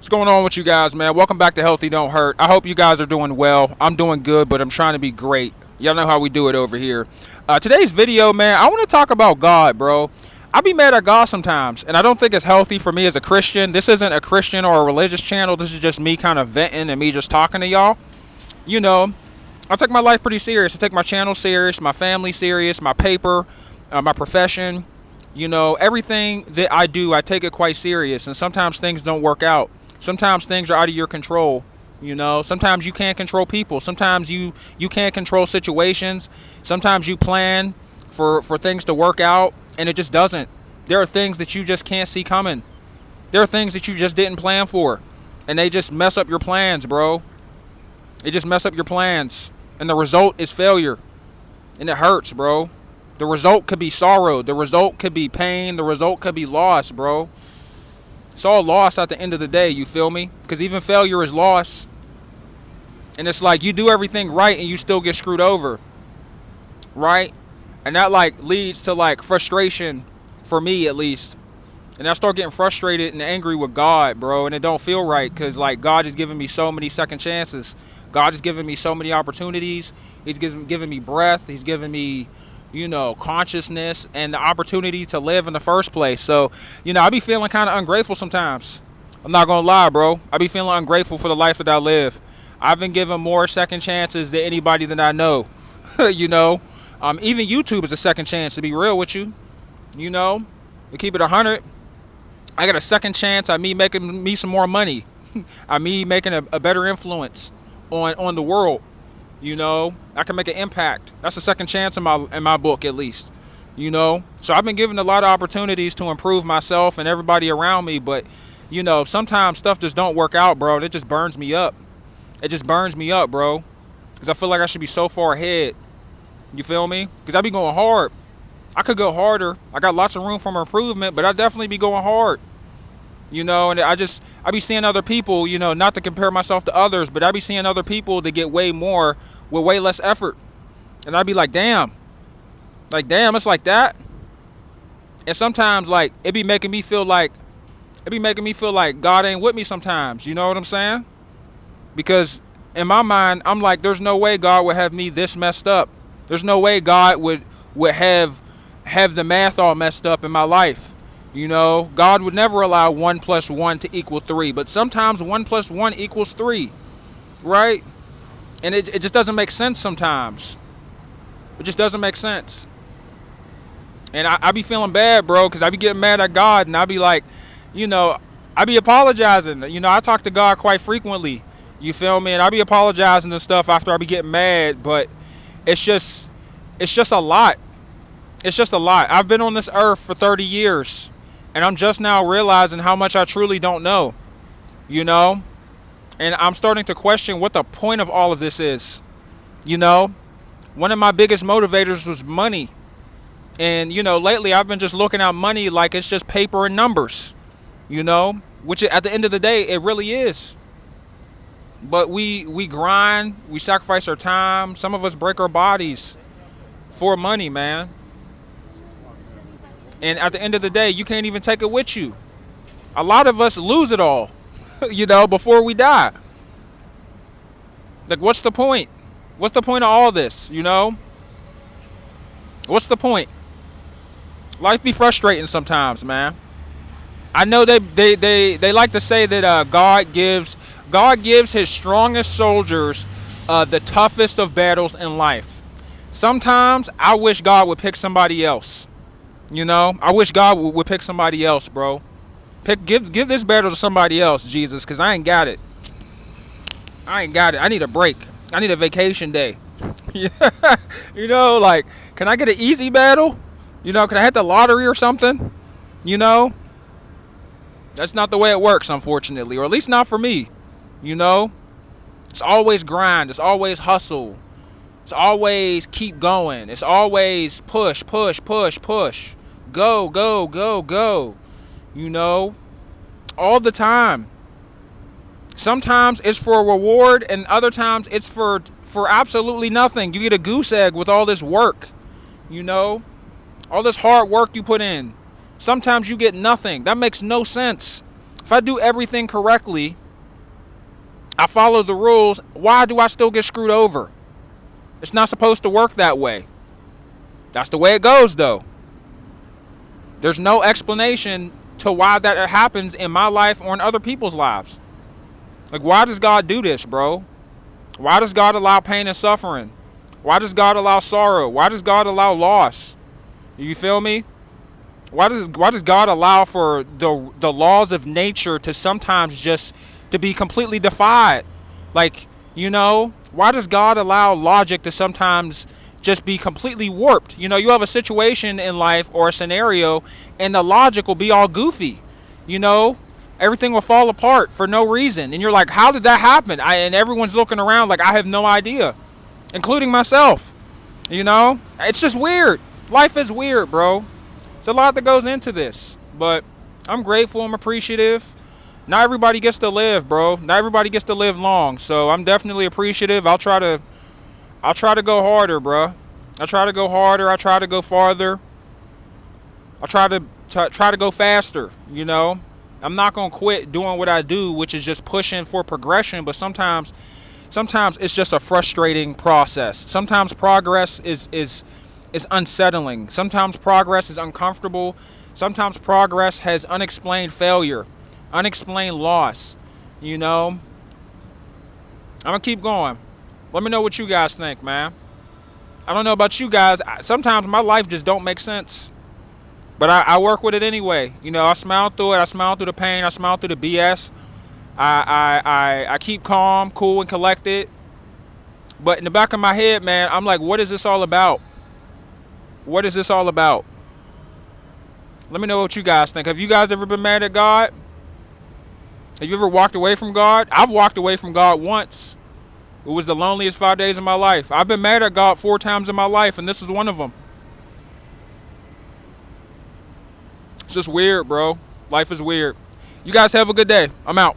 What's going on with you guys, man? Welcome back to Healthy Don't Hurt. I hope you guys are doing well. I'm doing good, but I'm trying to be great. Y'all know how we do it over here. Today's video, man, I want to talk about God, bro. I be mad at God sometimes, and I don't think it's healthy for me as a Christian. This isn't a Christian or a religious channel. This is just me kind of venting and me just talking to y'all. You know, I take my life pretty serious. I take my channel serious, my family serious, my paper, my profession. You know, everything that I do, I take it quite serious, and sometimes things don't work out. Sometimes things are out of your control. You know, sometimes you can't control people. Sometimes you can't control situations. Sometimes you plan for things to work out and it just doesn't. There are things that you just can't see coming. There are things that you just didn't plan for, and they just mess up your plans, bro. They just mess up your plans, and the result is failure, and it hurts, bro. The result could be sorrow. The result could be pain. The result could be loss, bro. It's all loss at the end of the day, you feel me? Because even failure is loss. And it's like you do everything right and you still get screwed over. Right? And that like leads to like frustration, for me at least. And I start getting frustrated and angry with God, bro. And it don't feel right because like God has given me so many second chances. God has given me so many opportunities. He's given me breath. He's given me, you know, consciousness and the opportunity to live in the first place. So, you know, I be feeling kind of ungrateful sometimes. I'm not gonna lie, bro. I be feeling ungrateful for the life that I live. I've been given more second chances than anybody that I know. You know, even YouTube is a second chance, to be real with you. You know, to keep it 100, I got a second chance at me making me some more money. I me making a better influence on the world. You know, I can make an impact. That's a second chance in my book, at least. You know, so I've been given a lot of opportunities to improve myself and everybody around me. But, you know, sometimes stuff just don't work out, bro. It just burns me up. It just burns me up, bro. Because I feel like I should be so far ahead. You feel me? Because I be going hard. I could go harder. I got lots of room for improvement, but I definitely be going hard. You know, and I be seeing other people, you know, not to compare myself to others, but I be seeing other people that get way more with way less effort. And I be like, damn, it's like that. And sometimes, like, it be making me feel like God ain't with me sometimes. You know what I'm saying? Because in my mind, I'm like, there's no way God would have me this messed up. There's no way God would have the math all messed up in my life. You know, God would never allow 1 + 1 to equal 3, but sometimes 1 + 1 equals 3, right? And it just doesn't make sense sometimes. It just doesn't make sense. And I be feeling bad, bro, because I be getting mad at God, and I be like, you know, I be apologizing. You know, I talk to God quite frequently, you feel me? And I be apologizing and stuff after I be getting mad, but it's just a lot. It's just a lot. I've been on this earth for 30 years. And I'm just now realizing how much I truly don't know, you know? And I'm starting to question what the point of all of this is, you know? One of my biggest motivators was money. And, you know, lately I've been just looking at money like it's just paper and numbers, you know? Which at the end of the day, it really is. But we grind, we sacrifice our time. Some of us break our bodies for money, man. And at the end of the day, you can't even take it with you. A lot of us lose it all, you know, before we die. Like, what's the point? What's the point of all this, you know? What's the point? Life be frustrating sometimes, man. I know they like to say that God gives his strongest soldiers the toughest of battles in life. Sometimes I wish God would pick somebody else. You know, I wish God would pick somebody else, bro. Give this battle to somebody else, Jesus, because I ain't got it. I need a break. I need a vacation day. You know, like, can I get an easy battle? You know, can I hit the lottery or something? You know, that's not the way it works, unfortunately, or at least not for me. You know, it's always grind. It's always hustle. It's always keep going. It's always push. Go. You know, all the time. Sometimes it's for a reward, and other times it's for absolutely nothing. You get a goose egg with all this work, you know, all this hard work you put in. Sometimes you get nothing. That makes no sense. If I do everything correctly, I follow the rules, why do I still get screwed over? It's not supposed to work that way. That's the way it goes, though. There's no explanation to why that happens in my life or in other people's lives. Like, why does God do this, bro? Why does God allow pain and suffering? Why does God allow sorrow? Why does God allow loss? You feel me? Why does God allow for the laws of nature to sometimes just to be completely defied? Like, why does God allow logic to sometimes just be completely warped? You have a situation in life or a scenario and the logic will be all goofy. Everything will fall apart for no reason. And you're like, how did that happen? And everyone's looking around like, I have no idea, including myself. It's just weird. Life is weird, bro. There's a lot that goes into this, but I'm grateful. I'm appreciative. Not everybody gets to live, bro. Not everybody gets to live long. So I'm definitely appreciative. I'll try to go harder, bro. I try to go harder. I try to go farther. I try to go faster. I'm not gonna quit doing what I do, which is just pushing for progression. But sometimes it's just a frustrating process. Sometimes progress is unsettling. Sometimes progress is uncomfortable. Sometimes progress has unexplained failure, unexplained loss. I'm gonna keep going. Let me know what you guys think, man. I don't know about you guys. Sometimes my life just don't make sense, but I work with it anyway. I smile through it. I smile through the pain. I smile through the BS. I keep calm, cool, and collected. But in the back of my head, man, I'm like, what is this all about? What is this all about? Let me know what you guys think. Have you guys ever been mad at God? Have you ever walked away from God? I've walked away from God once. It was the loneliest 5 days of my life. I've been mad at God 4 times in my life, and this is one of them. It's just weird, bro. Life is weird. You guys have a good day. I'm out.